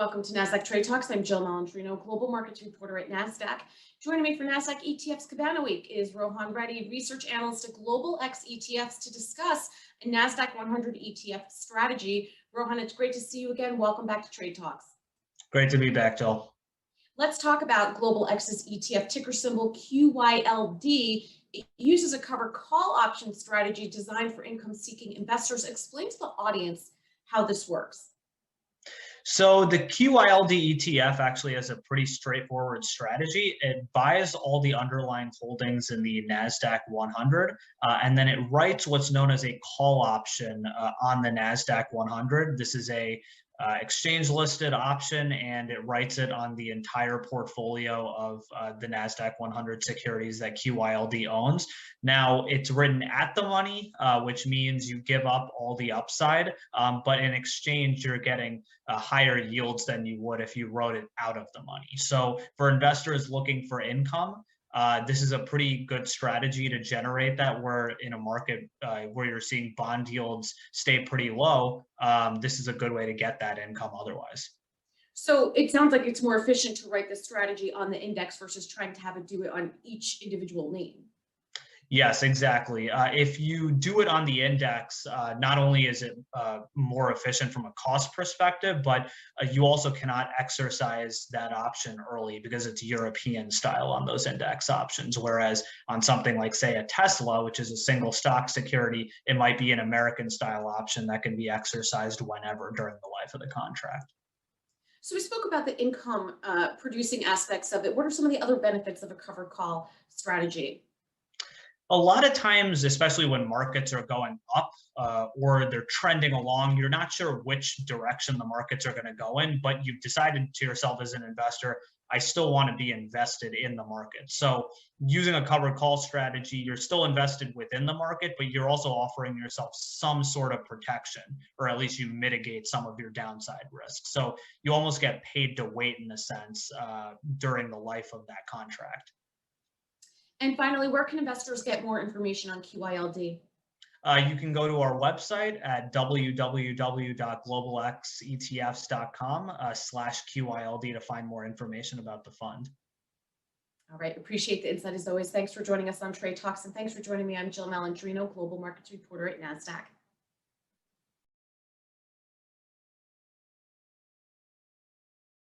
Welcome to Nasdaq Trade Talks. I'm Jill Malandrino, Global Markets Reporter at Nasdaq. Joining me for Nasdaq ETFs Cabana Week is Rohan, Reddy, Research Analyst at Global X ETFs to discuss a Nasdaq-100 ETF strategy. Rohan, it's great to see you again. Welcome back to Trade Talks. Great to be back, Jill. Let's talk about Global X's ETF, ticker symbol QYLD. It uses a cover call option strategy designed for income-seeking investors. Explain to the audience how this works. So the QYLD ETF actually has a pretty straightforward strategy. It buys all the underlying holdings in the Nasdaq-100, and then it writes what's known as a call option on the Nasdaq-100. This is a exchange-listed option, and it writes it on the entire portfolio of the Nasdaq-100 securities that QYLD owns. Now, it's written at the money, which means you give up all the upside, but in exchange, you're getting higher yields than you would if you wrote it out of the money. So for investors looking for income, this is a pretty good strategy to generate that. Where in a market where you're seeing bond yields stay pretty low, this is a good way to get that income otherwise. So it sounds like it's more efficient to write this strategy on the index versus trying to have it do it on each individual name. Yes, exactly. If you do it on the index, not only is it more efficient from a cost perspective, but you also cannot exercise that option early because it's European style on those index options. Whereas on something like, say, a Tesla, which is a single stock security, it might be an American style option that can be exercised whenever during the life of the contract. So we spoke about the income producing aspects of it. What are some of the other benefits of a covered call strategy? A lot of times, especially when markets are going up or they're trending along, you're not sure which direction the markets are going to go in, but you've decided to yourself as an investor, I still want to be invested in the market. So using a covered call strategy, you're still invested within the market, but you're also offering yourself some sort of protection, or at least you mitigate some of your downside risk. So you almost get paid to wait in a sense during the life of that contract. And finally, where can investors get more information on QYLD? You can go to our website at www.globalxetfs.com/QYLD to find more information about the fund. All right. Appreciate the insight as always. Thanks for joining us on Trade Talks, and thanks for joining me. I'm Jill Malandrino, Global Markets Reporter at Nasdaq.